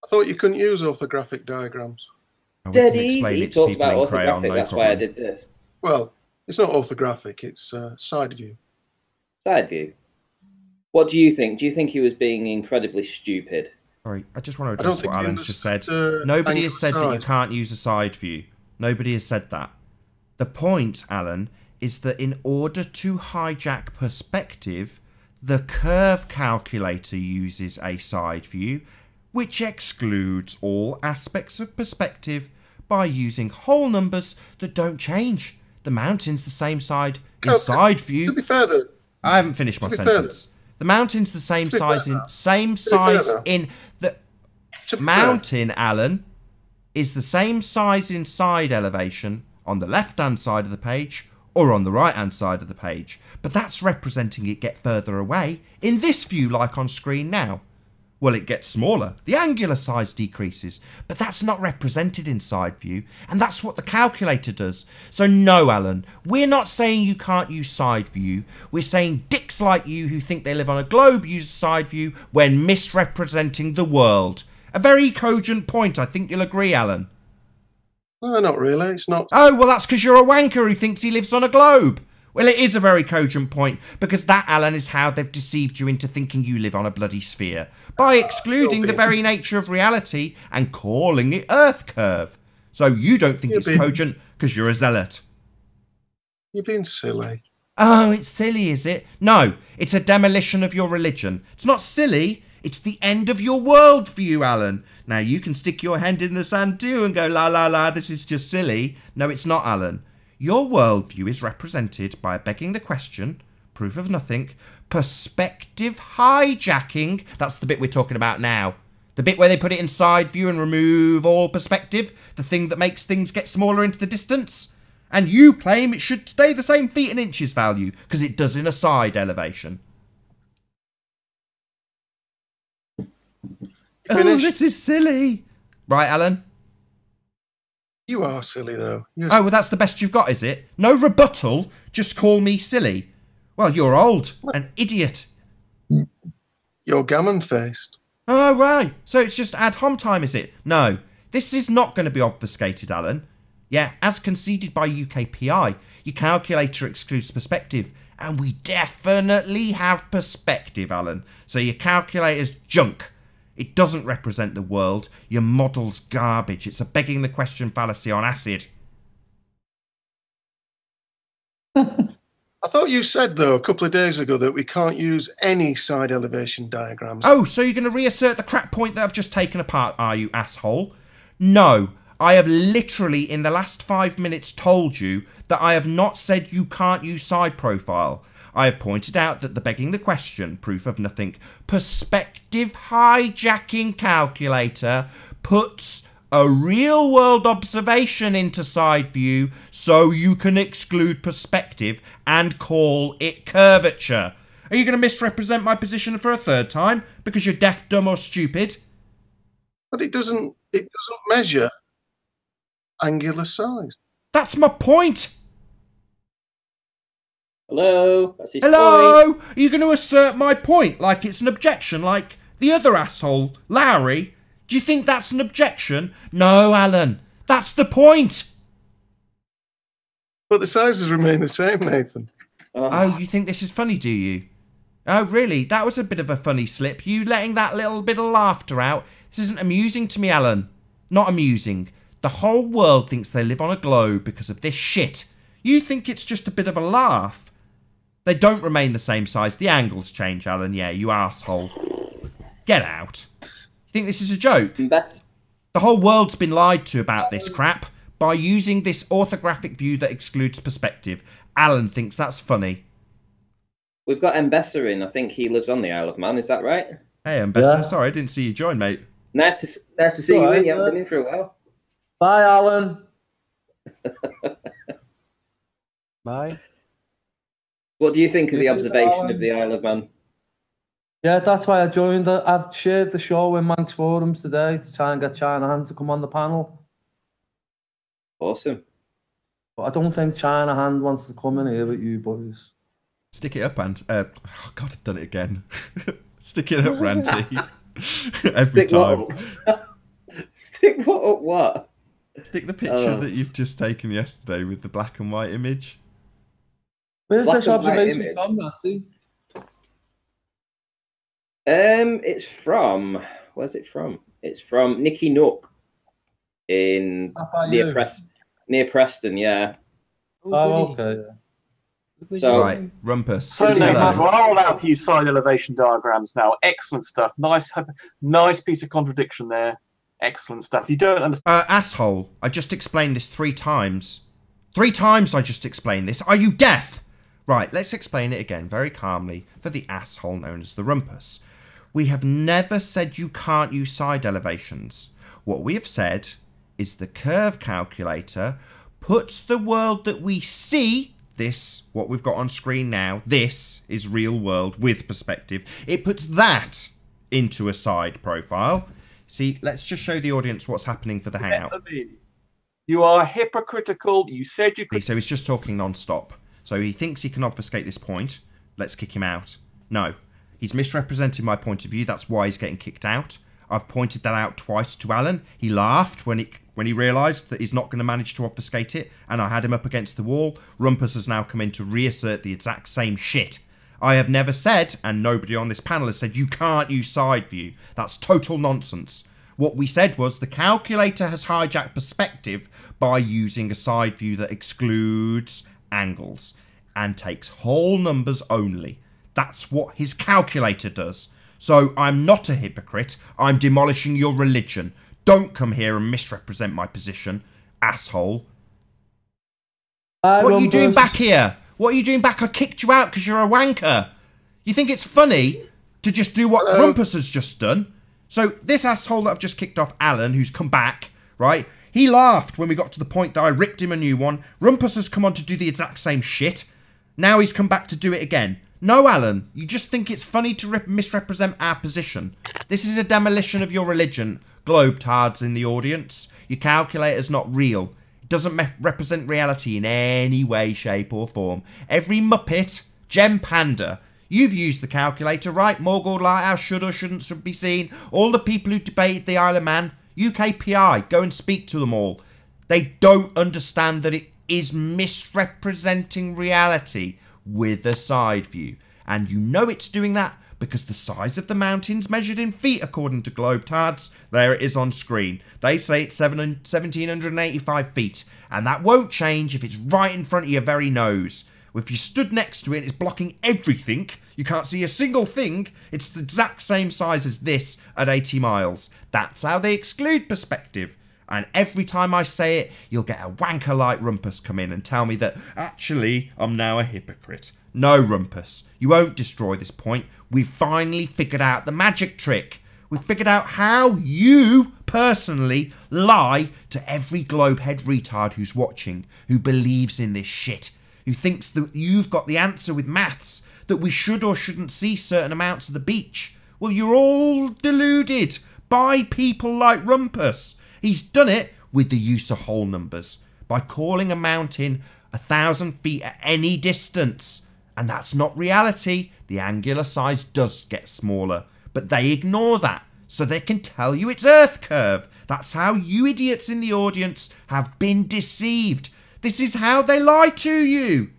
thought you couldn't use orthographic diagrams. We Dead can explain easy. it He to talked people about in crayon, orthographic. no That's why I problem. did this. Well, it's not orthographic, it's side view. Side view. What do you think? Do you think he was being incredibly stupid? Sorry, I just want to I don't address what think you Alan's just said. understood, Nobody angle has said that you size. can't use a side view. Nobody has said that. The point, Alan, is that in order to hijack perspective, the curve calculator uses a side view, which excludes all aspects of perspective by using whole numbers that don't change. The mountain's the same side in side view. To be fair, though, I haven't finished my sentence. The mountain's the same size in the mountain, Alan, is the same size in side elevation on the left-hand side of the page or on the right-hand side of the page. But that's representing it get further away in this view like on screen now. Well, it gets smaller. The angular size decreases, but that's not represented in side view, and that's what the calculator does. So no, Alan, we're not saying you can't use side view. We're saying dicks like you who think they live on a globe use side view when misrepresenting the world. A very cogent point, I think you'll agree, Alan. no, not really. It's not. Oh, well, that's because you're a wanker who thinks he lives on a globe. Well, it is a very cogent point, because that, Alan, is how they've deceived you into thinking you live on a bloody sphere, by excluding the very nature of reality and calling it Earth curve. So you don't think it's cogent because you're a zealot. You're being silly. Oh, it's silly, is it? No, it's a demolition of your religion. It's not silly, it's the end of your worldview, Alan. Now, you can stick your hand in the sand too and go, la, la, la, this is just silly. No, it's not, Alan. Your worldview is represented by begging the question, proof of nothing, perspective hijacking. That's the bit we're talking about now. The bit where they put it in side view and remove all perspective, the thing that makes things get smaller into the distance. And you claim it should stay the same feet and inches value, because it does in a side elevation. Oh, this is silly. Right, Alan? You are silly, though. Oh, well, that's the best you've got, is it? No rebuttal, just call me silly. Well, you're old, an idiot. You're gammon-faced. Oh, right. So it's just ad hom time, is it? No, this is not going to be obfuscated, Alan. Yeah, as conceded by UKPI, your calculator excludes perspective. And we definitely have perspective, Alan. So your calculator's junk. It doesn't represent the world. Your model's garbage. It's a begging the question fallacy on acid. I thought you said, though, a couple of days ago that we can't use any side elevation diagrams. Oh, so you're going to reassert the crap point that I've just taken apart, are you, asshole? No, I have literally in the last 5 minutes told you that I have not said you can't use side profile. I have pointed out that the begging the question, proof of nothing, perspective hijacking calculator puts a real world observation into side view so you can exclude perspective and call it curvature. Are you going to misrepresent my position for a third time because you're deaf, dumb or stupid? But it doesn't measure angular size. That's my point. Hello? That's his Hello? point. Are you going to assert my point like it's an objection, like the other asshole, Lowry? Do you think that's an objection? No, Alan. That's the point. But the sizes remain the same, Nathan. Oh, you think this is funny, do you? Oh, really? That was a bit of a funny slip. You letting that little bit of laughter out. This isn't amusing to me, Alan. Not amusing. The whole world thinks they live on a globe because of this shit. You think it's just a bit of a laugh. They don't remain the same size. The angles change, Alan. Yeah, you arsehole. Get out. You think this is a joke? The whole world's been lied to about this crap by using this orthographic view that excludes perspective. Alan thinks that's funny. We've got Mbessa in. I think he lives on the Isle of Man. Is that right? Hey, Mbessa. Yeah. Sorry, I didn't see you join, mate. Nice to see you in. You haven't been in for a while. Bye, Alan. Bye. What do you think of the observation of the Isle of Man? Yeah, that's why I joined. I've shared the show in Manx Forums today to try and get China Hand to come on the panel. Awesome. But I don't think China Hand wants to come in here with you boys. Stick it up, and oh God, I've done it again. Stick it up, Ranty. Every time. Stick what up what? Stick the picture that you've just taken yesterday with the black and white image. Where's Black this and white observation image. from, Matty? It's from. Where's it from? It's from Nicky Nook in near Preston. Yeah. Oh, okay. So right, Rumpus. So Nathan, we're all allowed to use side elevation diagrams now. Excellent stuff. Nice piece of contradiction there. Excellent stuff. You don't understand. Asshole, I just explained this 3 times. 3 times I just explained this. Are you deaf? Right, let's explain it again very calmly for the asshole known as the Rumpus. We have never said you can't use side elevations. What we have said is the curve calculator puts the world that we see, this, what we've got on screen now, this is real world with perspective. It puts that into a side profile. See, let's just show the audience what's happening for the hangout. You are hypocritical. You said you could. So he's just talking non-stop. So he thinks he can obfuscate this point. Let's kick him out. No, he's misrepresented my point of view. That's why he's getting kicked out. I've pointed that out twice to Alan. He laughed when he realised that he's not going to manage to obfuscate it, and I had him up against the wall. Rumpus has now come in to reassert the exact same shit. I have never said, and nobody on this panel has said, you can't use side view. That's total nonsense. What we said was the calculator has hijacked perspective by using a side view that excludes angles and takes whole numbers only. That's what his calculator does. So I'm not a hypocrite. I'm demolishing your religion. Don't come here and misrepresent my position, asshole. What are you doing back here? What are you doing back? I kicked you out because you're a wanker. You think it's funny to just do what Rumpus has just done? So this asshole that I've just kicked off, Alan, who's come back, right? He laughed when we got to the point that I ripped him a new one. Rumpus has come on to do the exact same shit. Now he's come back to do it again. No, Alan, you just think it's funny to misrepresent our position. This is a demolition of your religion. Globetards in the audience. Your calculator's not real. It doesn't represent reality in any way, shape or form. Every Muppet, Gem Panda, you've used the calculator, right? Morgul Lighthouse should or shouldn't be seen. All the people who debated the Isle of Man, UKPI, go and speak to them all. They don't understand that it is misrepresenting reality with a side view. And you know it's doing that because the size of the mountain's measured in feet according to Globetards. There it is on screen. They say it's 1,785 feet. And that won't change if it's right in front of your very nose. If you stood next to it, it's blocking everything. You can't see a single thing. It's the exact same size as this at 80 miles. That's how they exclude perspective. And every time I say it, you'll get a wanker like Rumpus come in and tell me that, actually, I'm now a hypocrite. No, Rumpus, you won't destroy this point. We've finally figured out the magic trick. We've figured out how you, personally, lie to every globehead retard who's watching, who believes in this shit, who thinks that you've got the answer with maths, that we should or shouldn't see certain amounts of the beach. Well, you're all deluded by people like Rumpus. He's done it with the use of whole numbers, by calling a mountain 1,000 feet at any distance. And that's not reality. The angular size does get smaller, but they ignore that, so they can tell you it's Earth curve. That's how you idiots in the audience have been deceived. This is how they lie to you.